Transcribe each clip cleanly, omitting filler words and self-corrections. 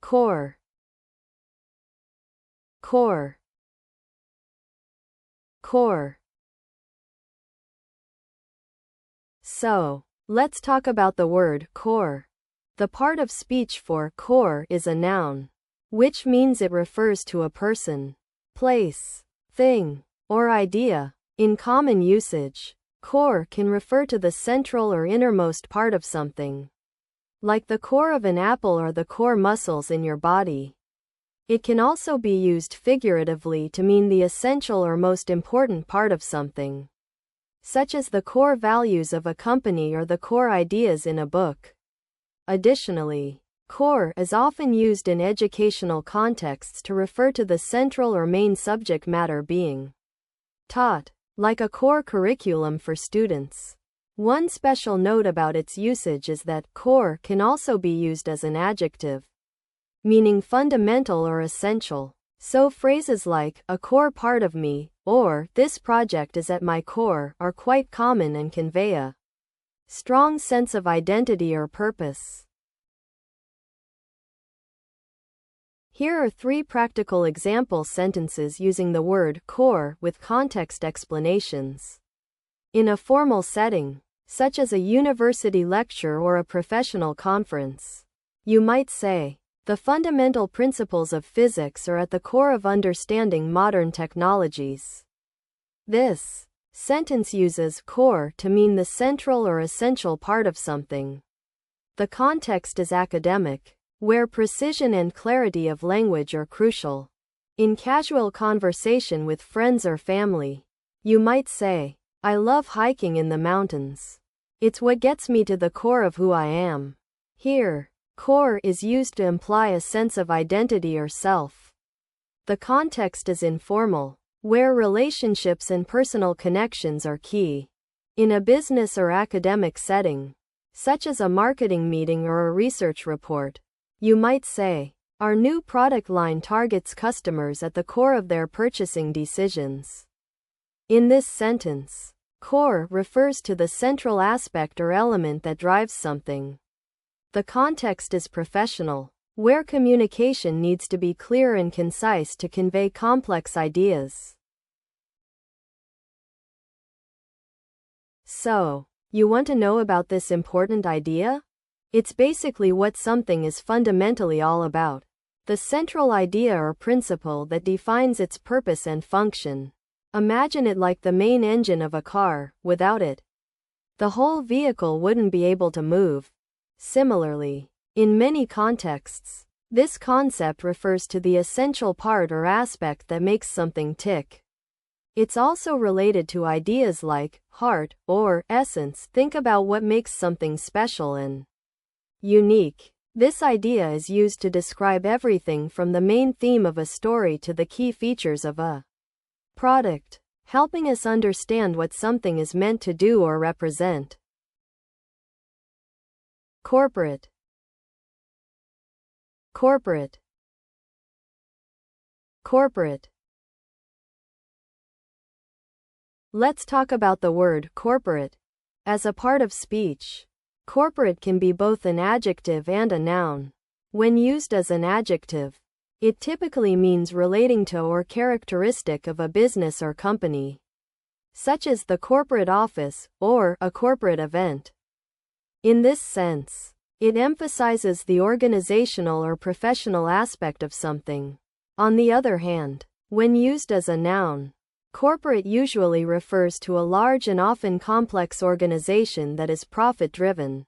core, core, core. So, let's talk about the word core. The part of speech for core is a noun, which means it refers to a person, place, thing, or idea. In common usage, core can refer to the central or innermost part of something, like the core of an apple or the core muscles in your body. It can also be used figuratively to mean the essential or most important part of something, such as the core values of a company or the core ideas in a book. Additionally, core is often used in educational contexts to refer to the central or main subject matter being taught, like a core curriculum for students. One special note about its usage is that core can also be used as an adjective, meaning fundamental or essential. So phrases like, a core part of me, or, this project is at my core, are quite common and convey a strong sense of identity or purpose. Here are 3 practical example sentences using the word core with context explanations. In a formal setting, such as a university lecture or a professional conference, you might say, the fundamental principles of physics are at the core of understanding modern technologies. This sentence uses core to mean the central or essential part of something. The context is academic, where precision and clarity of language are crucial. In casual conversation with friends or family, you might say, I love hiking in the mountains. It's what gets me to the core of who I am. Here, core is used to imply a sense of identity or self. The context is informal, where relationships and personal connections are key. In a business or academic setting, such as a marketing meeting or a research report, you might say, our new product line targets customers at the core of their purchasing decisions. In this sentence, core refers to the central aspect or element that drives something. The context is professional, where communication needs to be clear and concise to convey complex ideas. So, you want to know about this important idea? It's basically what something is fundamentally all about, the central idea or principle that defines its purpose and function. Imagine it like the main engine of a car. Without it, the whole vehicle wouldn't be able to move. Similarly, in many contexts, this concept refers to the essential part or aspect that makes something tick. It's also related to ideas like heart or essence. Think about what makes something special and unique. This idea is used to describe everything from the main theme of a story to the key features of a product, helping us understand what something is meant to do or represent. Corporate, corporate, corporate. Let's talk about the word corporate. As a part of speech, corporate can be both an adjective and a noun. When used as an adjective, it typically means relating to or characteristic of a business or company, such as the corporate office or a corporate event. In this sense, it emphasizes the organizational or professional aspect of something. On the other hand, when used as a noun, corporate usually refers to a large and often complex organization that is profit-driven,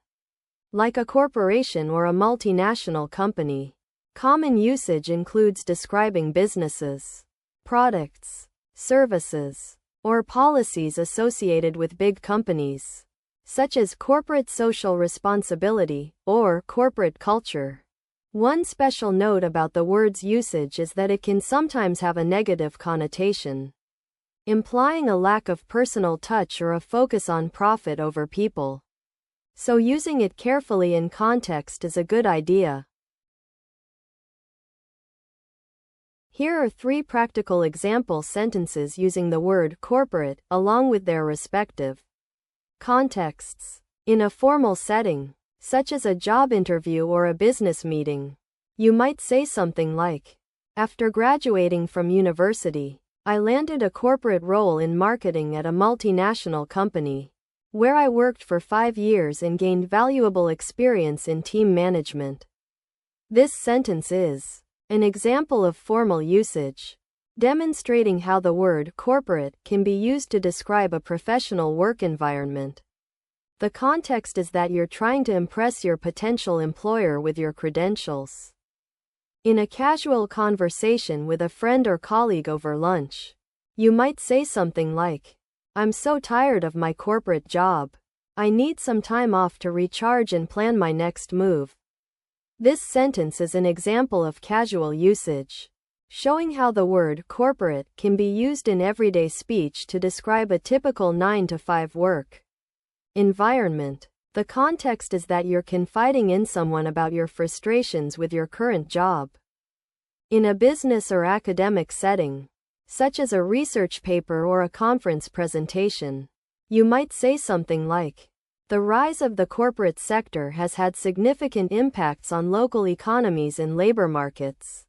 like a corporation or a multinational company. Common usage includes describing businesses, products, services, or policies associated with big companies, such as corporate social responsibility or corporate culture. One special note about the word's usage is that it can sometimes have a negative connotation, implying a lack of personal touch or a focus on profit over people. So using it carefully in context is a good idea. Here are 3 practical example sentences using the word corporate, along with their respective contexts. In a formal setting, such as a job interview or a business meeting, You might say something like, after graduating from university, I landed a corporate role in marketing at a multinational company, where I worked for 5 years and gained valuable experience in team management. This sentence is an example of formal usage, demonstrating how the word corporate can be used to describe a professional work environment. The context is that you're trying to impress your potential employer with your credentials. In a casual conversation with a friend or colleague over lunch, you might say something like, I'm so tired of my corporate job. I need some time off to recharge and plan my next move. This sentence is an example of casual usage, showing how the word corporate can be used in everyday speech to describe a typical 9-to-5 work environment. The context is that you're confiding in someone about your frustrations with your current job. In a business or academic setting, such as a research paper or a conference presentation, you might say something like, the rise of the corporate sector has had significant impacts on local economies and labor markets,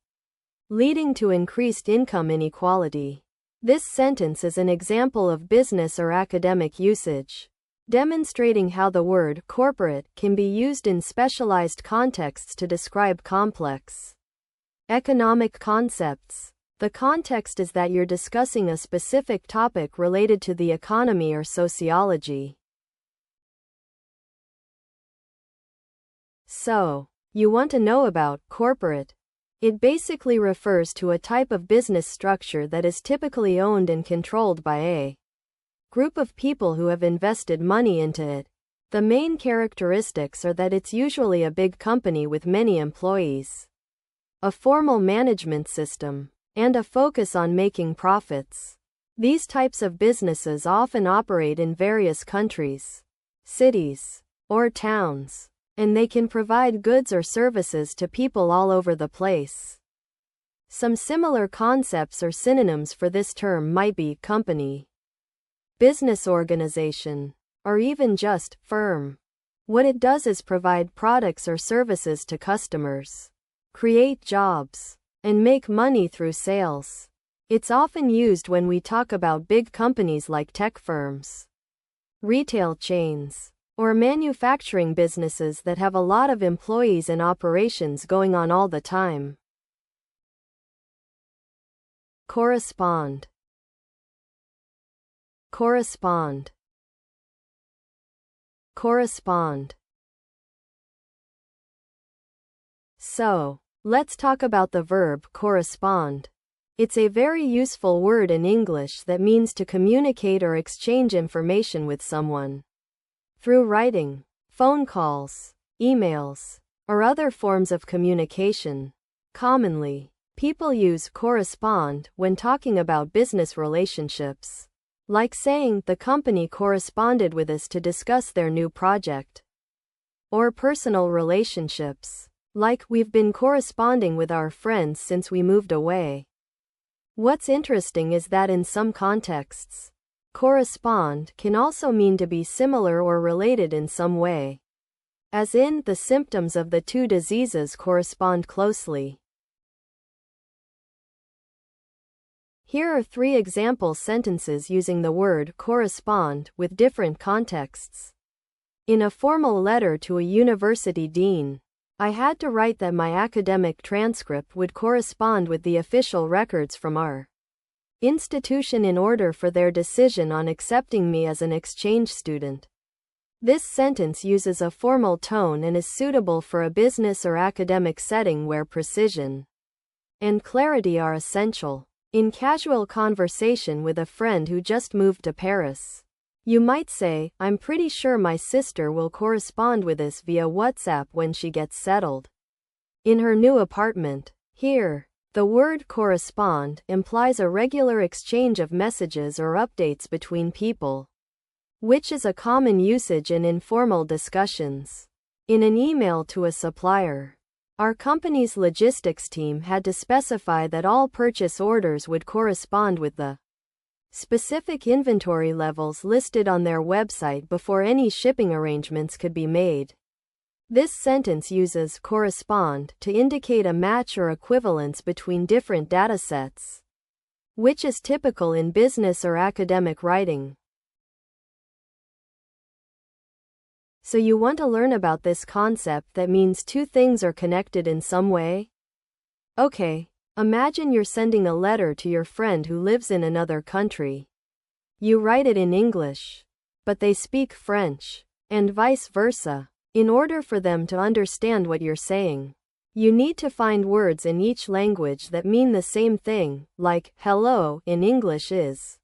leading to increased income inequality. This sentence is an example of business or academic usage, demonstrating how the word corporate can be used in specialized contexts to describe complex economic concepts. The context is that you're discussing a specific topic related to the economy or sociology. So, you want to know about corporate. It basically refers to a type of business structure that is typically owned and controlled by a group of people who have invested money into it. The main characteristics are that it's usually a big company with many employees, a formal management system, and a focus on making profits. These types of businesses often operate in various countries, cities, or towns, and they can provide goods or services to people all over the place. Some similar concepts or synonyms for this term might be company, business organization, or even just firm. What it does is provide products or services to customers, create jobs, and make money through sales. It's often used when we talk about big companies like tech firms, retail chains, or manufacturing businesses that have a lot of employees and operations going on all the time. Correspond. Correspond. Correspond. So, let's talk about the verb correspond. It's a very useful word in English that means to communicate or exchange information with someone through writing, phone calls, emails, or other forms of communication. Commonly, people use correspond when talking about business relationships, like saying the company corresponded with us to discuss their new project. Or personal relationships, like we've been corresponding with our friends since we moved away. What's interesting is that in some contexts, correspond can also mean to be similar or related in some way, as in the symptoms of the two diseases correspond closely. Here are 3 example sentences using the word correspond with different contexts. In a formal letter to a university dean, I had to write that my academic transcript would correspond with the official records from our institution in order for their decision on accepting me as an exchange student. This sentence uses a formal tone and is suitable for a business or academic setting where precision and clarity are essential. In casual conversation with a friend who just moved to Paris, you might say, I'm pretty sure my sister will correspond with us via WhatsApp when she gets settled in her new apartment. Here, the word correspond implies a regular exchange of messages or updates between people, which is a common usage in informal discussions. In an email to a supplier, our company's logistics team had to specify that all purchase orders would correspond with the specific inventory levels listed on their website before any shipping arrangements could be made. This sentence uses correspond to indicate a match or equivalence between different datasets, which is typical in business or academic writing. So you want to learn about this concept that means two things are connected in some way? Okay, imagine you're sending a letter to your friend who lives in another country. You write it in English, but they speak French, and vice versa. In order for them to understand what you're saying, you need to find words in each language that mean the same thing, like hello in English is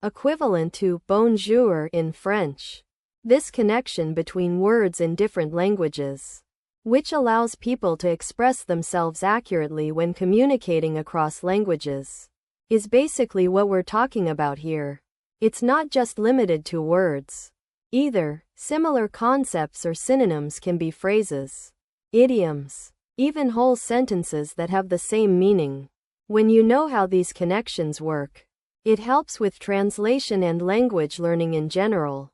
equivalent to bonjour in French. This connection between words in different languages, which allows people to express themselves accurately when communicating across languages, is basically what we're talking about here. It's not just limited to words. Either, similar concepts or synonyms can be phrases, idioms, even whole sentences that have the same meaning. When you know how these connections work, it helps with translation and language learning in general.